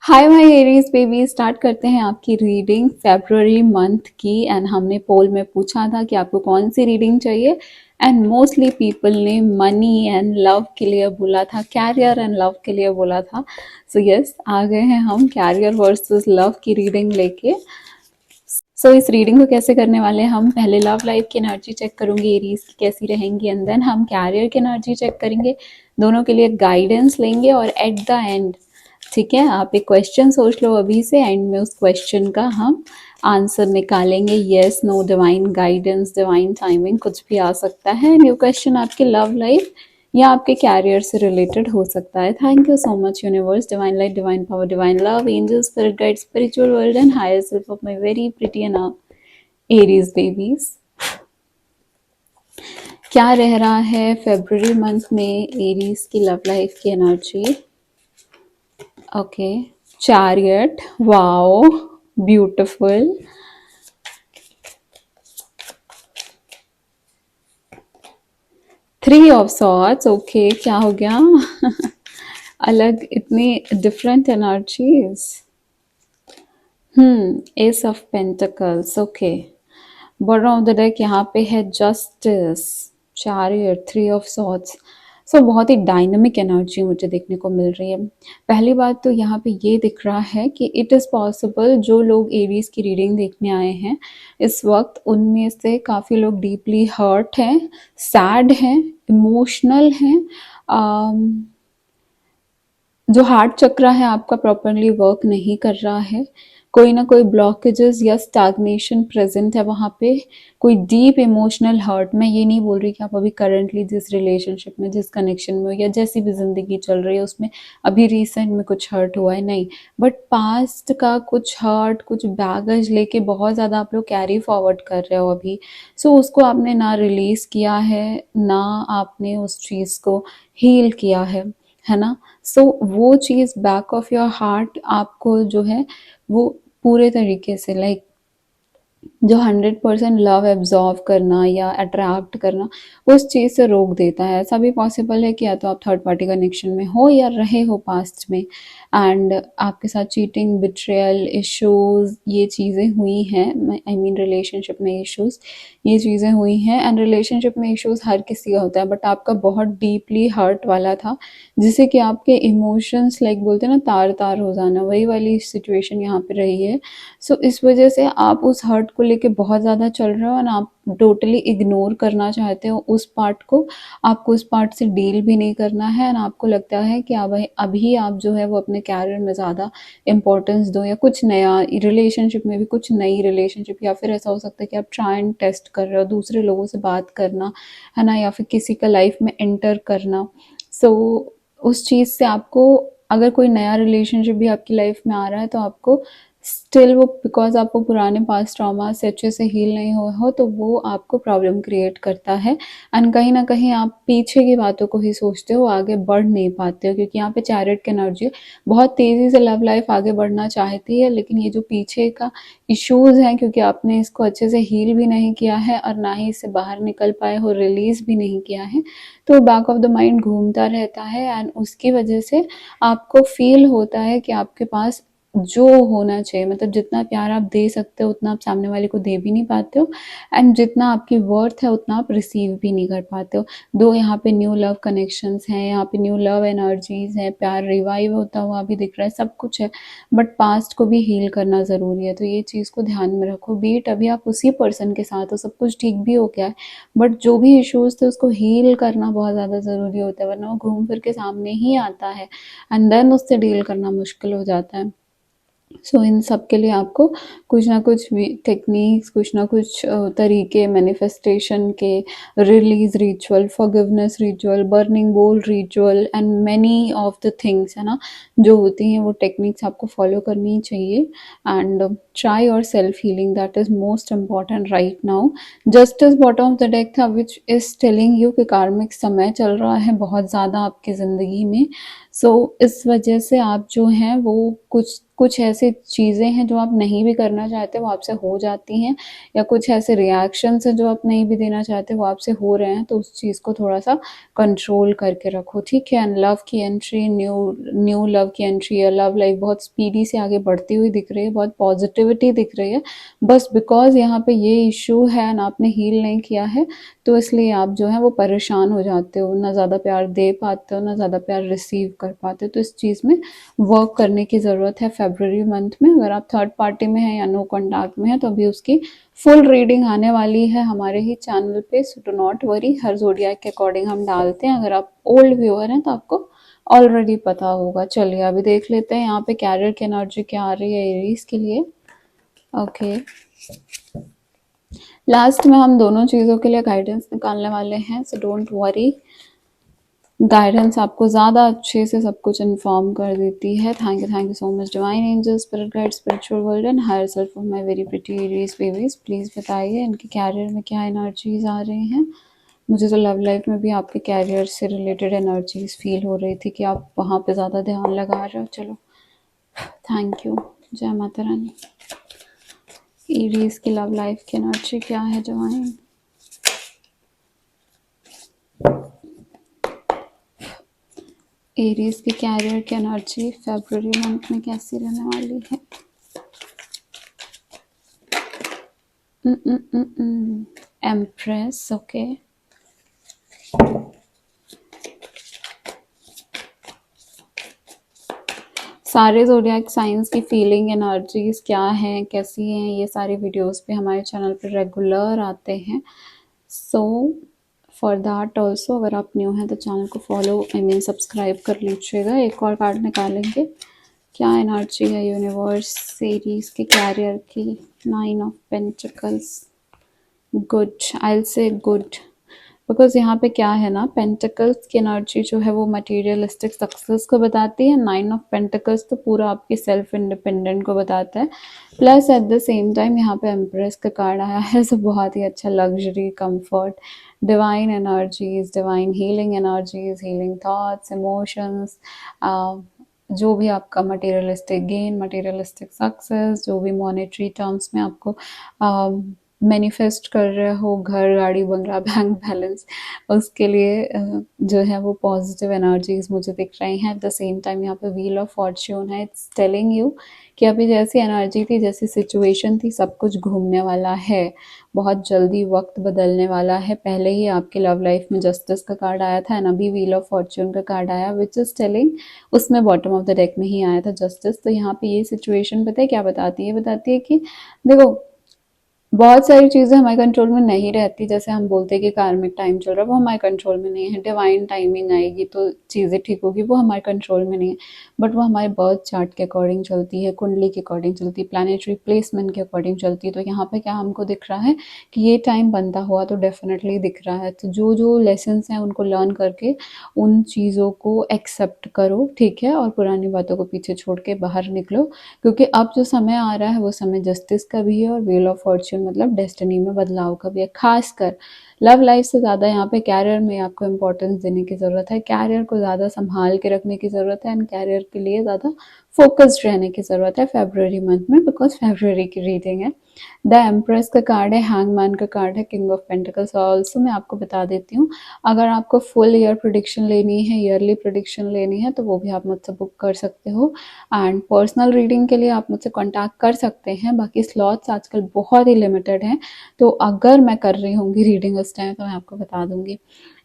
Hi my Aries baby, start करते हैं आपकी रीडिंग फेब्रुअरी मंथ की। एंड हमने पोल में पूछा था कि आपको कौन सी रीडिंग चाहिए, एंड मोस्टली पीपल ने मनी एंड लव के लिए बोला था, कैरियर एंड लव के लिए बोला था। सो यस, आ गए हैं हम कैरियर वर्सेस लव की रीडिंग लेके। सो इस रीडिंग को कैसे करने वाले हैं, हम पहले लव लाइफ की एनर्जी चेक करूंगी एरीज की कैसी रहेंगी, एंड देन हम कैरियर की एनर्जी चेक करेंगे, दोनों के लिए गाइडेंस लेंगे। और एट द एंड, ठीक है, आप एक क्वेश्चन सोच लो अभी से, एंड में उस क्वेश्चन का हम आंसर निकालेंगे। Yes, no, divine guidance, divine timing, कुछ भी आ सकता है। न्यू क्वेश्चन आपके लव लाइफ या आपके कैरियर से रिलेटेड हो सकता है। Thank you so much universe, divine light, divine power, divine love, angels, spirit guide, spiritual world and higher self of my very pretty and Aries babies. क्या रह रहा है फेब्रुअरी मंथ में एरीज की लव लाइफ की energy? Okay, chariot, wow, beautiful. Three of swords, okay, क्या हो गया? अलग, इतनी different energies. Ace of pentacles, okay. Bottom of the deck यहाँ पे है justice, chariot, three of swords. So बहुत ही डायनामिक एनर्जी मुझे देखने को मिल रही है। पहली बात तो यहाँ पे ये दिख रहा है कि इट इज़ पॉसिबल जो लोग एरीज की रीडिंग देखने आए हैं इस वक्त, उनमें से काफ़ी लोग डीपली हर्ट हैं, सैड हैं, इमोशनल हैं। जो हार्ट चक्र है आपका प्रॉपरली वर्क नहीं कर रहा है, कोई ना कोई ब्लॉकेजेस या स्टैग्नेशन प्रेजेंट है वहाँ पे, कोई डीप इमोशनल हर्ट। मैं ये नहीं बोल रही कि आप अभी करंटली जिस रिलेशनशिप में, जिस कनेक्शन में या जैसी भी जिंदगी चल रही है उसमें अभी रिसेंट में कुछ हर्ट हुआ है, नहीं, बट पास्ट का कुछ हर्ट, कुछ बैगेज लेके बहुत ज़्यादा आप लोग कैरी फॉरवर्ड कर रहे हो अभी। सो उसको आपने ना रिलीज़ किया है, ना आपने उस चीज़ को हील किया है ना। सो वो चीज़ बैक ऑफ योर हार्ट आपको जो है वो पूरे तरीके से लाइक जो 100% लव एब्जॉर्व करना या अट्रैक्ट करना, उस चीज़ से रोक देता है। ऐसा भी पॉसिबल है कि या तो आप थर्ड पार्टी कनेक्शन में हो या रहे हो पास्ट में, एंड आपके साथ चीटिंग, बिट्रेयल, इश्यूज, ये चीज़ें हुई हैं। आई मीन रिलेशनशिप में इश्यूज, ये चीज़ें हुई हैं। एंड रिलेशनशिप में इश्यूज हर किसी का होता है, बट आपका बहुत डीपली हर्ट वाला था, जिससे कि आपके इमोशंस लाइक बोलते हैं ना, तार तार हो जाना, वही वाली सिचुएशन यहाँ पे रही है। सो इस वजह से आप उस हर्ट को लेके बहुत ज़्यादा चल रहे हो, और आप टोटली इग्नोर करना चाहते हो उस पार्ट को। आपको उस पार्ट से डील भी नहीं करना है, एंड आपको लगता है कि अब अभी आप जो है वो अपने कैरियर में ज़्यादा इंपॉर्टेंस दो, या कुछ नया रिलेशनशिप में भी, कुछ नई रिलेशनशिप, या फिर ऐसा हो सकता है कि आप ट्राई एंड टेस्ट कर रहे हो दूसरे लोगों से बात करना, है ना, या फिर किसी का लाइफ में एंटर करना। सो उस चीज़ से आपको, अगर कोई नया रिलेशनशिप भी आपकी लाइफ में आ रहा है तो आपको स्टिल वो, बिकॉज आपको पुराने पास्ट ट्रॉमा से अच्छे से हील नहीं हुए हो, तो वो आपको प्रॉब्लम क्रिएट करता है। एंड कहीं ना कहीं आप पीछे की बातों को ही सोचते हो, आगे बढ़ नहीं पाते हो, क्योंकि यहाँ पे चैरियट की एनर्जी बहुत तेज़ी से लव लाइफ आगे बढ़ना चाहती है, लेकिन ये जो पीछे का इश्यूज हैं, क्योंकि आपने इसको अच्छे से हील भी नहीं किया है और ना ही इससे बाहर निकल पाए हो, रिलीज भी नहीं किया है, तो बैक ऑफ द माइंड घूमता रहता है। एंड उसकी वजह से आपको फील होता है कि आपके पास जो होना चाहिए, मतलब जितना प्यार आप दे सकते हो उतना आप सामने वाले को दे भी नहीं पाते हो, एंड जितना आपकी वर्थ है उतना आप रिसीव भी नहीं कर पाते हो। दो यहाँ पे न्यू लव कनेक्शंस हैं, यहाँ पे न्यू लव एनर्जीज हैं, प्यार रिवाइव होता हुआ भी दिख रहा है, सब कुछ है, बट पास्ट को भी हील करना ज़रूरी है। तो ये चीज़ को ध्यान में रखो। बीट अभी आप उसी पर्सन के साथ हो, सब कुछ ठीक भी हो गया है, बट जो भी इश्यूज थे उसको हील करना बहुत ज़्यादा ज़रूरी होता है, वरना वो घूम फिर के सामने ही आता है, एंड देन उससे डील करना मुश्किल हो जाता है। सो इन सब के लिए आपको कुछ ना कुछ टेक्निक्स, कुछ ना कुछ तरीके, मैनिफेस्टेशन के, release ritual, forgiveness ritual, burning bowl ritual, and many of the things, है ना, जो होती हैं वो टेक्निक्स आपको फॉलो करनी चाहिए। And try your self healing, that is most important right now. Justice bottom of the deck था, विच इज टेलिंग यू कि कार्मिक समय चल रहा है बहुत ज़्यादा आपकी ज़िंदगी में। सो इस वजह से आप जो हैं वो कुछ कुछ ऐसी चीज़ें हैं जो आप नहीं भी करना चाहते वो आपसे हो जाती हैं, या कुछ ऐसे रिएक्शंस हैं जो आप नहीं भी देना चाहते वो आपसे हो रहे हैं, तो उस चीज़ को थोड़ा सा कंट्रोल करके रखो, ठीक है। एंड लव की एंट्री, न्यू न्यू लव की एंट्री है, लव लाइफ बहुत स्पीडी से आगे बढ़ती हुई दिख रही है, बहुत पॉजिटिविटी दिख रही है, बस बिकॉज यहाँ पे ये इशू है ना, आपने हील नहीं किया है, तो इसलिए आप जो है वो परेशान हो जाते हो, ना ज़्यादा प्यार दे पाते हो, ना ज़्यादा प्यार रिसीव कर पाते हो, तो इस चीज़ में वर्क करने की ज़रूरत है फरवरी मंथ में। अगर आप थर्ड पार्टी में हैं या नो कॉन्टैक्ट में हैं तो अभी उसकी फुल रीडिंग आने वाली है हमारे ही चैनल पे, so do not worry, her zodiac के अकॉर्डिंग हम डालते हैं, अगर आप ओल्ड व्यूअर हैं तो आपको ऑलरेडी पता होगा। चलिए अभी देख लेते हैं यहाँ पे कैरियर की एनर्जी क्या आ रही है एरीज के लिए। ओके, लास्ट में हम दोनों चीज़ों के लिए गाइडेंस निकालने वाले हैं, सो डोंट वरी, गाइडेंस आपको ज़्यादा अच्छे से सब कुछ इन्फॉर्म कर देती है। Thank you so much divine angel, spirit guide, spiritual world and higher self of my very pretty Aries babies. Please बताइए इनके कैरियर में क्या एनर्जीज आ रही हैं। मुझे तो लव लाइफ में भी आपके कैरियर से रिलेटेड एनर्जीज फील हो रही थी कि आप वहाँ पे ज़्यादा ध्यान लगा रहे हो। चलो थैंक यू, जय माता रानी। एरीज की लव लाइफ की एनर्जी क्या है डिवाइन? एरीज की कैरियर की एनर्जी फरवरी मंथ में कैसी रहने वाली है? Empress, okay. सारे ज़ोडिएक साइंस की फीलिंग एनर्जीज क्या हैं, कैसी हैं, ये सारी वीडियोस पे हमारे चैनल पे रेगुलर आते हैं। सो फॉर दैट ऑल्सो अगर आप न्यू हैं तो चैनल को फॉलो सब्सक्राइब कर लीजिएगा। एक और कार्ड निकालेंगे, क्या एनर्जी है यूनिवर्स सीरीज के कैरियर की? 9 of pentacles, good, I will say good, because यहाँ पे क्या है ना, पेंटिकल्स की एनर्जी जो है वो मटेरियलिस्टिक सक्सेस को बताती है, 9 ऑफ पेंटिकल्स तो पूरा आपकी सेल्फ इंडिपेंडेंट को बताता है, plus at the same time यहाँ पे एम्प्रेस का कार्ड आया है, सो बहुत ही अच्छा luxury, comfort, divine energies, divine healing energies, healing thoughts, emotions, जो भी आपका मटेरियलिस्टिक गेन, मटेरियलिस्टिक सक्सेस, जो भी मॉनेटरी टर्म्स में आपको मैनिफेस्ट कर रहे हो, घर, गाड़ी, बंगला, बैंक बैलेंस, उसके लिए जो है वो पॉजिटिव एनर्जीज मुझे दिख रही हैं। एट द सेम टाइम यहाँ पे व्हील ऑफ फॉर्च्यून है, इट्स टेलिंग यू कि अभी जैसी एनर्जी थी, जैसी सिचुएशन थी, सब कुछ घूमने वाला है, बहुत जल्दी वक्त बदलने वाला है। पहले ही आपके लव लाइफ में जस्टिस का कार्ड आया था एंड अभी व्हील ऑफ फॉर्च्यून का कार्ड आया, विच इज टेलिंग, उसमें बॉटम ऑफ द डेक में ही आया था जस्टिस। तो यहाँ पे ये सिचुएशन पता है क्या बताती है? बताती है कि देखो बहुत सारी चीज़ें हमारे कंट्रोल में नहीं रहती, जैसे हम बोलते हैं कि कार्मिक टाइम चल रहा है, वो हमारे कंट्रोल में नहीं है, डिवाइन टाइमिंग आएगी तो चीज़ें ठीक होगी, वो हमारे कंट्रोल में नहीं है, बट वो हमारे बर्थ चार्ट के अकॉर्डिंग चलती है, कुंडली के अकॉर्डिंग चलती है, प्लानिटरी प्लेसमेंट के अकॉर्डिंग चलती है। तो यहाँ पे क्या हमको दिख रहा है कि ये टाइम बनता हुआ तो डेफिनेटली दिख रहा है। तो जो जो लेसन्स हैं उनको लर्न करके उन चीज़ों को एक्सेप्ट करो, ठीक है, और पुरानी बातों को पीछे छोड़ के बाहर निकलो, क्योंकि अब जो समय आ रहा है वो समय जस्टिस का भी है और व्हील ऑफ फॉर्च्यून मतलब डेस्टिनी में बदलाव का भी है। खासकर लव लाइफ से ज़्यादा यहाँ पे कैरियर में आपको इम्पोर्टेंस देने की ज़रूरत है, कैरियर को ज़्यादा संभाल के रखने की ज़रूरत है एंड कैरियर के लिए ज़्यादा फोकस्ड रहने की ज़रूरत है फरवरी मंथ में, बिकॉज फरवरी की रीडिंग है। द एम्प्रेस का कार्ड है, हैंगमैन का कार्ड है, किंग ऑफ पेंटिकल्स। ऑल्सो मैं आपको बता देती हूँ, अगर आपको फुल ईयर प्रेडिक्शन लेनी है, ईयरली प्रेडिक्शन लेनी है, तो वो भी आप मुझसे बुक कर सकते हो एंड पर्सनल रीडिंग के लिए आप मुझसे कांटेक्ट कर सकते हैं। बाकी स्लॉट्स आजकल बहुत ही लिमिटेड हैं, तो अगर मैं कर रही होंगी रीडिंग उस टाइम तो मैं आपको बता दूंगी।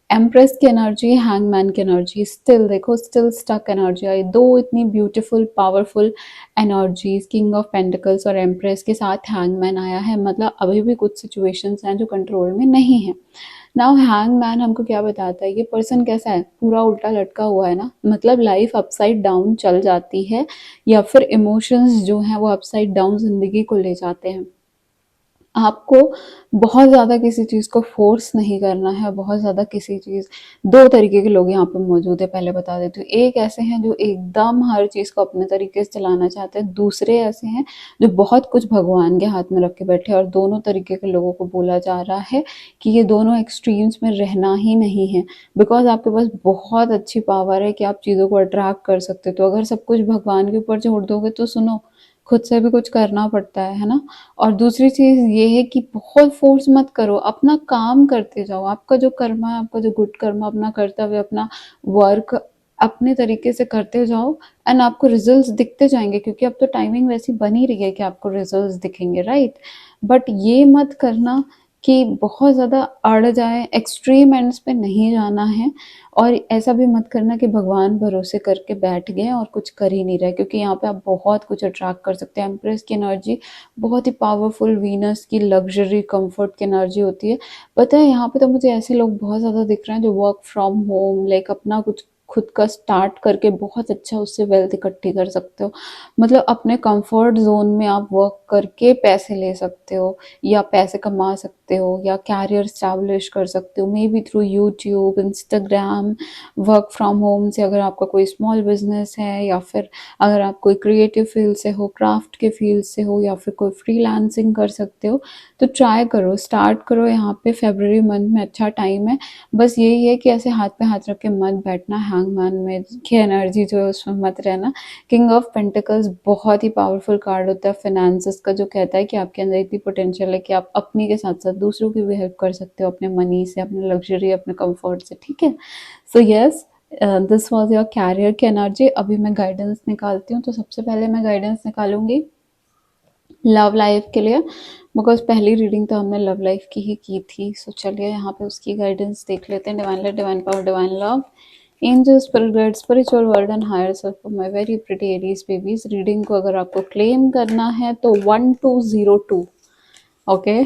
एम्प्रेस की एनर्जी, हैंगमैन की एनर्जी, स्टिल देखो, स्टिल स्टक एनर्जी आई, दो इतनी beautiful powerful energies, king of pentacles और एम्प्रेस के साथ हैंगमैन आया है, मतलब अभी भी कुछ सिचुएशंस हैं जो कंट्रोल में नहीं है। नाउ हैंगमैन हमको क्या बताता है? ये पर्सन कैसा है? पूरा उल्टा लटका हुआ है ना, मतलब लाइफ अपसाइड डाउन चल जाती है या फिर इमोशंस जो हैं वो अपसाइड डाउन जिंदगी को ले जाते हैं। आपको बहुत ज़्यादा किसी चीज़ को फोर्स नहीं करना है, बहुत ज़्यादा किसी चीज़। दो तरीके के लोग यहाँ पे मौजूद है, पहले बता देती हूँ। एक ऐसे हैं जो एकदम हर चीज़ को अपने तरीके से चलाना चाहते हैं, दूसरे ऐसे हैं जो बहुत कुछ भगवान के हाथ में रख के बैठे हैं। और दोनों तरीके के लोगों को बोला जा रहा है कि ये दोनों एक्सट्रीम्स में रहना ही नहीं है, बिकॉज आपके पास बहुत अच्छी पावर है कि आप चीज़ों को अट्रैक्ट कर सकते हो। तो अगर सब कुछ भगवान के ऊपर छोड़ दोगे तो सुनो, खुद से भी कुछ करना पड़ता है ना। और दूसरी चीज़ ये है कि बहुत फोर्स मत करो, अपना काम करते जाओ। आपका जो कर्मा है, आपका जो गुड कर्मा, अपना कर्तव्य, अपना वर्क अपने तरीके से करते जाओ, एंड आपको रिजल्ट्स दिखते जाएंगे, क्योंकि अब तो टाइमिंग वैसी बन ही रही है कि आपको रिजल्ट्स दिखेंगे, राइट। बट ये मत करना कि बहुत ज़्यादा अड़ जाए, एक्सट्रीम एंड्स पे नहीं जाना है। और ऐसा भी मत करना कि भगवान भरोसे करके बैठ गए और कुछ कर ही नहीं रहे, क्योंकि यहाँ पे आप बहुत कुछ अट्रैक्ट कर सकते हैं। एम्प्रेस की एनर्जी बहुत ही पावरफुल, वीनस की लग्जरी कंफर्ट की एनर्जी होती है। पता है, यहाँ पे तो मुझे ऐसे लोग बहुत ज़्यादा दिख रहे हैं जो वर्क फ्रॉम होम, लाइक अपना कुछ खुद का स्टार्ट करके बहुत अच्छा उससे वेल्थ इकट्ठी कर सकते हो। मतलब अपने कंफर्ट जोन में आप वर्क करके पैसे ले सकते हो, या पैसे कमा सकते हो, या कैरियर स्टैब्लिश कर सकते हो, may be through YouTube, Instagram, work from home से। अगर आपका कोई स्मॉल बिजनेस है, या फिर अगर आप कोई क्रिएटिव फील्ड से हो, क्राफ्ट के फील्ड से हो, या फिर कोई फ्रीलांसिंग कर सकते हो, तो ट्राई करो, स्टार्ट करो। यहाँ पे फरवरी मंथ में अच्छा टाइम है। बस यही है कि ऐसे हाथ पे हाथ रख के मत बैठना, हैंगमैन में की एनर्जी जो है उसमें मत रहना। किंग ऑफ पेंटिकल्स बहुत ही पावरफुल कार्ड होता है फाइनेंसेस का, जो कहता है कि आपके अंदर इतनी पोटेंशियल है कि आप अपनी के साथ साथ दूसरों की भी हेल्प कर सकते हो, अपने मनी से, अपने लग्जरी, अपने कंफर्ट से, ठीक है। So yes, this was your career की एनर्जी। अभी मैं गाइडेंस निकालती हूँ। तो सबसे पहले मैं गाइडेंस निकालूंगी लव लाइफ के लिए, बिकॉज पहली रीडिंग तो हमने लव लाइफ की ही की थी। सो चलिए यहाँ पे उसकी गाइडेंस देख लेते हैं। Divine light, divine power, divine love, angel, spirit guide, spiritual world and higher self for my very pretty Aries babies. Reading को अगर आपको क्लेम करना है तो 1202, ओके।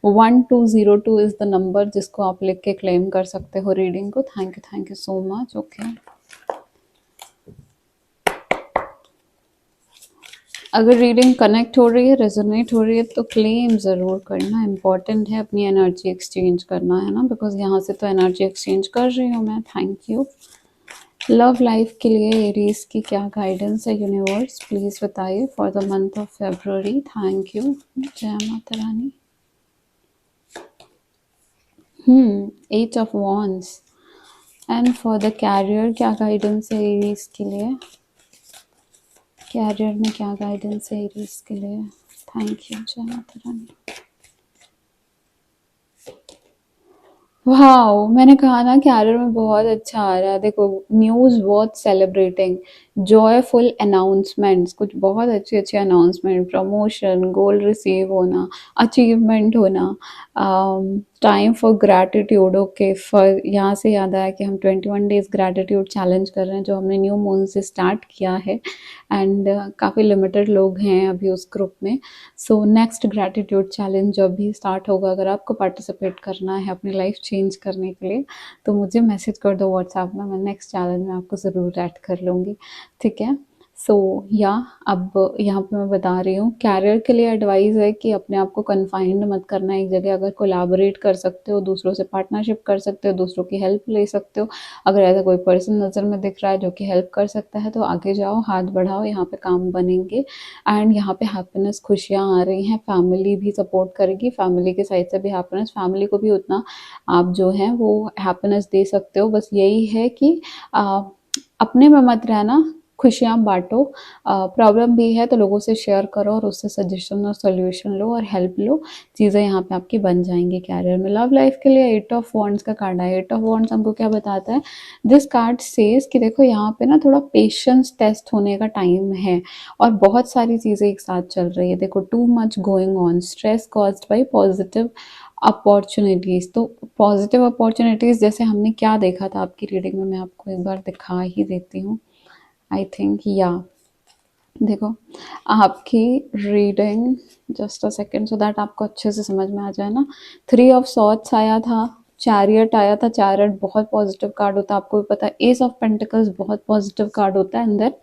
1202 इज द नंबर जिसको आप लिख के क्लेम कर सकते हो रीडिंग को। Thank you so much, okay. अगर रीडिंग कनेक्ट हो रही है, रेजोनेट हो रही है, तो क्लेम ज़रूर करना। इम्पॉर्टेंट है अपनी एनर्जी एक्सचेंज करना, है ना, बिकॉज यहाँ से तो एनर्जी एक्सचेंज कर रही हूँ मैं। Thank you. लव लाइफ के लिए एरीज की क्या गाइडेंस है यूनिवर्स, प्लीज़ बताइए for the month of February. Thank you, जय माता रानी। 8 of wands. And for the career क्या गाइडेंस है एरीज के लिए, कैरियर में क्या गाइडेंस है एरीज के लिए। थैंक यू, जय माता रानी। वाओ, मैंने कहा ना कैरियर में बहुत अच्छा आ रहा है। देखो, न्यूज़ बहुत सेलिब्रेटिंग, जॉयफुल अनाउंसमेंट्स, कुछ बहुत अच्छे अच्छे अनाउंसमेंट, प्रमोशन, गोल रिसीव होना, अचीवमेंट होना, time for gratitude. Okay, for यहाँ से याद आया कि हम 21 डेज ग्रैटिट्यूड चैलेंज कर रहे हैं, जो हमने न्यू मून से स्टार्ट किया है। एंड काफ़ी लिमिटेड लोग हैं अभी उस ग्रुप में। सो नेक्स्ट ग्रैटिट्यूड चैलेंज जब भी स्टार्ट होगा, अगर आपको पार्टिसिपेट करना है अपनी लाइफ चेंज करने के लिए, तो मुझे मैसेज कर दो व्हाट्सएप में, मैं नेक्स्ट चैलेंज में आपको ज़रूर ऐड कर लूँगी, ठीक है। सो या अब यहाँ पे मैं बता रही हूँ, कैरियर के लिए एडवाइस है कि अपने आप को कन्फाइंड मत करना एक जगह। अगर कोलैबोरेट कर सकते हो, दूसरों से पार्टनरशिप कर सकते हो, दूसरों की हेल्प ले सकते हो। अगर ऐसा कोई पर्सन नज़र में दिख रहा है जो कि हेल्प कर सकता है, तो आगे जाओ, हाथ बढ़ाओ, यहाँ पे काम बनेंगे। एंड यहाँ पे हैप्पीनेस, खुशियाँ आ रही हैं, फैमिली भी सपोर्ट करेगी, फैमिली के साइड से भी हैप्पीनेस, फैमिली को भी उतना आप जो है वो हैप्पीनेस दे सकते हो। बस यही है कि अपने में मत रहना, खुशियाँ बांटो। प्रॉब्लम भी है तो लोगों से शेयर करो और उससे सजेशन और सोल्यूशन लो और हेल्प लो, चीज़ें यहाँ पे आपकी बन जाएंगी कैरियर में। लव लाइफ के लिए 8 ऑफ वॉन्ड्स का कार्ड है। 8 ऑफ वॉन्ड्स हमको क्या बताता है, दिस कार्ड सेज कि देखो यहाँ पे ना थोड़ा पेशेंस टेस्ट होने का टाइम है, और बहुत सारी चीज़ें एक साथ चल रही है। देखो, too much going on, stress caused by positive opportunities. तो पॉजिटिव अपॉर्चुनिटीज़ जैसे हमने क्या देखा था आपकी रीडिंग में, मैं आपको एक बार दिखा ही देती हूँ। आई थिंक या देखो, आपकी reading, just a second so that आपको अच्छे से समझ में आ जाए ना। 3 ऑफ सॉर्ड्स आया था, चैरियट आया था, चैरियट बहुत पॉजिटिव कार्ड होता है, आपको भी पता है। एस ऑफ पेंटिकल्स बहुत पॉजिटिव कार्ड होता है अंदर।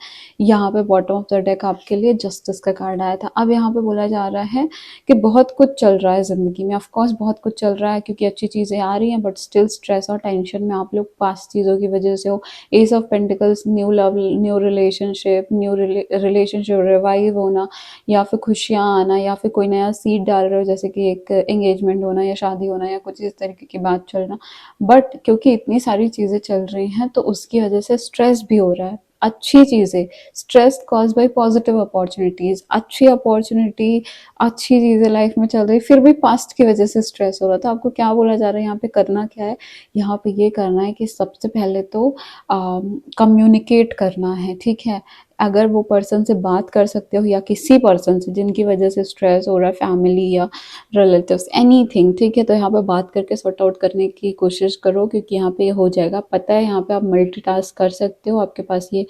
यहाँ पे बॉटम ऑफ द डेक आपके लिए जस्टिस का कार्ड आया था। अब यहाँ पे बोला जा रहा है कि बहुत कुछ चल रहा है ज़िंदगी में, ऑफ कोर्स बहुत कुछ चल रहा है क्योंकि अच्छी चीज़ें आ रही हैं, बट स्टिल स्ट्रेस और टेंशन में आप लोग पास्ट चीज़ों की वजह से हो। S of pentacles, new love, new relationship, new relationship revive होना, या फिर खुशियाँ आना, या फिर कोई नया सीड डाल रहे हो, जैसे कि एक एंगेजमेंट होना या शादी होना या कुछ इस तरीके की बात चलना। बट क्योंकि इतनी सारी चीज़ें चल रही हैं तो उसकी वजह से स्ट्रेस भी हो रहा है। अच्छी चीज़ें, stress cause by positive opportunities, अच्छी अपॉर्चुनिटी, अच्छी चीज़ें लाइफ में चल रही, फिर भी पास्ट की वजह से स्ट्रेस हो रहा था। आपको क्या बोला जा रहा है यहाँ पे, करना क्या है? यहाँ पे ये करना है कि सबसे पहले तो कम्युनिकेट करना है, ठीक है। अगर वो पर्सन से बात कर सकते हो या किसी पर्सन से जिनकी वजह से स्ट्रेस हो रहा है, फैमिली या रिलेटिव्स, एनीथिंग, ठीक है, तो यहाँ पे बात करके सॉर्ट आउट करने की कोशिश करो क्योंकि यहाँ पे ये हो जाएगा। पता है यहाँ पे आप मल्टीटास्क कर सकते हो, आपके पास ये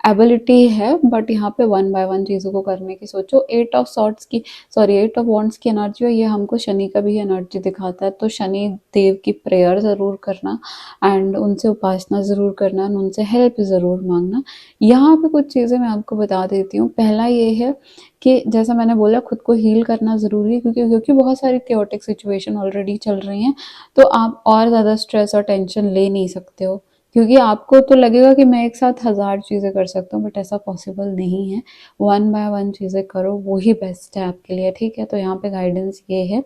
एबिलिटी है, बट यहाँ पे वन बाय वन चीज़ों को करने की सोचो। एट ऑफ सॉर्ट्स की, सॉरी, एट ऑफ वॉन्ड्स की एनर्जी है, ये हमको शनि का भी एनर्जी दिखाता है। तो शनि देव की प्रेयर ज़रूर करना एंड उनसे उपासना ज़रूर करना एंड उनसे हेल्प ज़रूर मांगना। यहाँ पे कुछ चीज़ें मैं आपको बता देती हूँ। पहला ये है कि जैसा मैंने बोला, खुद को हील करना ज़रूरी है क्योंकि बहुत सारी केओटिक सिचुएशन ऑलरेडी चल रही हैं, तो आप और ज़्यादा स्ट्रेस और टेंशन ले नहीं सकते हो। क्योंकि आपको तो लगेगा कि मैं एक साथ 1000 चीज़ें कर सकता हूँ, बट ऐसा पॉसिबल नहीं है। वन बाय वन चीज़ें करो, वो ही बेस्ट है आपके लिए, ठीक है। तो यहाँ पे गाइडेंस ये है।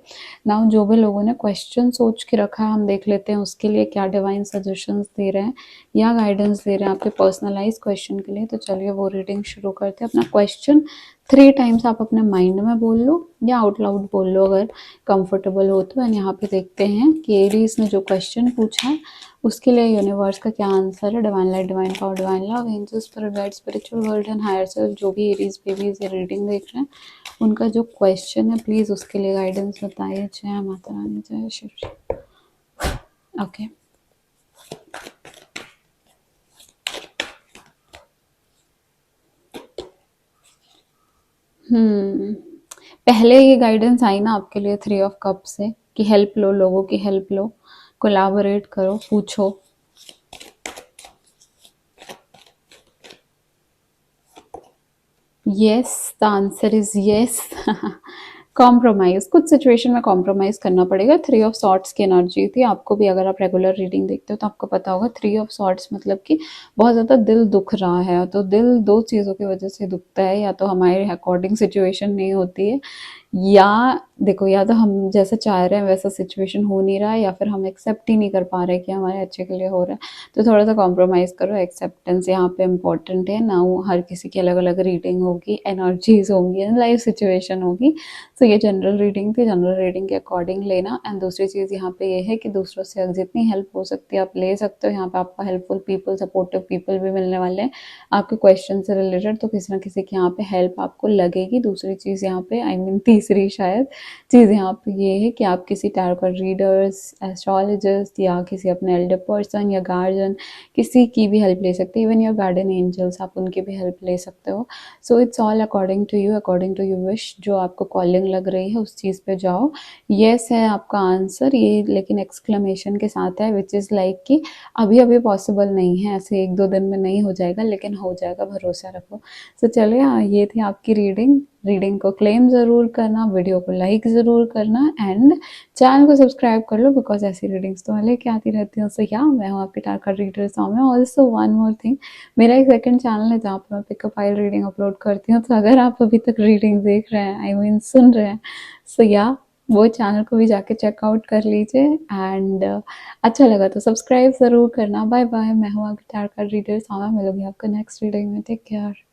नाउ जो भी लोगों ने क्वेश्चन सोच के रखा है, हम देख लेते हैं उसके लिए क्या डिवाइन सजेशंस दे रहे हैं या गाइडेंस दे रहे हैं आपके पर्सनलाइज क्वेश्चन के लिए। तो चलिए वो रीडिंग शुरू करते हैं। अपना क्वेश्चन 3 टाइम्स आप अपने माइंड में बोल लो या आउट लाउड बोल लो अगर कंफर्टेबल हो तो। एंड यहाँ पे देखते हैं कि एरीज ने जो क्वेश्चन पूछा है उसके लिए यूनिवर्स का क्या आंसर है। Divine light, divine power, divine love, angels, spirit guide, spiritual world and higher self, जो भी एरीज बेबीज ये रीडिंग देख रहे हैं उनका जो क्वेश्चन है प्लीज उसके लिए गाइडेंस बताइए। जय माता रानी, जय शिव जी। ओके, पहले ये गाइडेंस आई ना आपके लिए 3 ऑफ कप से कि हेल्प लो, लोगों की हेल्प लो, कोलैबोरेट करो, पूछो। Yes, the answer is yes. Compromise, कुछ सिचुएशन में कॉम्प्रोमाइज करना पड़ेगा। 3 ऑफ सॉर्ट्स की एनर्जी थी आपको भी, अगर आप रेगुलर रीडिंग देखते हो तो आपको पता होगा 3 ऑफ सॉर्ट्स मतलब कि बहुत ज़्यादा दिल दुख रहा है। तो दिल दो चीज़ों की वजह से दुखता है, या तो हमारे अकॉर्डिंग सिचुएशन नहीं होती है, या देखो, या तो हम जैसा चाह रहे हैं वैसा सिचुएशन हो नहीं रहा है, या फिर हम एक्सेप्ट ही नहीं कर पा रहे कि हमारे अच्छे के लिए हो रहा है। तो थोड़ा सा कॉम्प्रोमाइज़ करो, एक्सेप्टेंस यहाँ पे इम्पॉर्टेंट है ना। वो हर किसी की अलग अलग रीडिंग होगी, एनर्जीज होंगी, लाइफ सिचुएशन होगी। तो ये जनरल रीडिंग थी, जनरल रीडिंग के अकॉर्डिंग लेना। एंड दूसरी चीज़ यहाँ पे ये है कि दूसरों से जितनी हेल्प हो सकती है आप ले सकते हो। यहाँ पे आपको हेल्पफुल पीपल, सपोर्टिव पीपल भी मिलने वाले हैं आपके क्वेश्चन से रिलेटेड, तो किसी ना किसी की यहाँ पे हेल्प आपको लगेगी। दूसरी चीज़ यहाँ पे, आई मीन तीसरी शायद चीज़ यहाँ पे ये है कि आप किसी टैरो कार्ड रीडर्स, एस्ट्रोलॉजिस्ट या किसी अपने एल्डर पर्सन या गार्जियन, किसी की भी हेल्प ले सकते हैं। इवन योर गार्डन एंजल्स, आप उनकी भी हेल्प ले सकते हो। So it's all according to you, according to you wish. जो आपको कॉलिंग लग रही है उस चीज़ पे जाओ। येस है आपका आंसर ये, लेकिन एक्सक्लेमेशन के साथ है, विच इज़ लाइक कि अभी अभी पॉसिबल नहीं है, ऐसे 1-2 दिन में नहीं हो जाएगा, लेकिन हो जाएगा, भरोसा रखो। सो चलिए, ये थी आपकी रीडिंग। रीडिंग को क्लेम ज़रूर करना, वीडियो को लाइक ज़रूर करना एंड चैनल को सब्सक्राइब कर लो, बिकॉज ऐसी रीडिंग्स तो मैं लेके आती रहती हूँ। सो या मैं हूँ आपकी टारका reader Saumya. Also one more thing, मेरा एक सेकंड चैनल है जहाँ पर मैं पिकअप फाइल रीडिंग अपलोड करती हूँ। तो अगर आप अभी तक रीडिंग देख रहे हैं, आई मीन सुन रहे हैं, सो या वो चैनल को भी जाके चेकआउट कर लीजिए। एंड अच्छा लगा तो सब्सक्राइब ज़रूर करना। बाय बाय, मैं हूँ आपकी टारका रीडर सौम्या। मिलूंगी आपको नेक्स्ट रीडिंग में। Take care.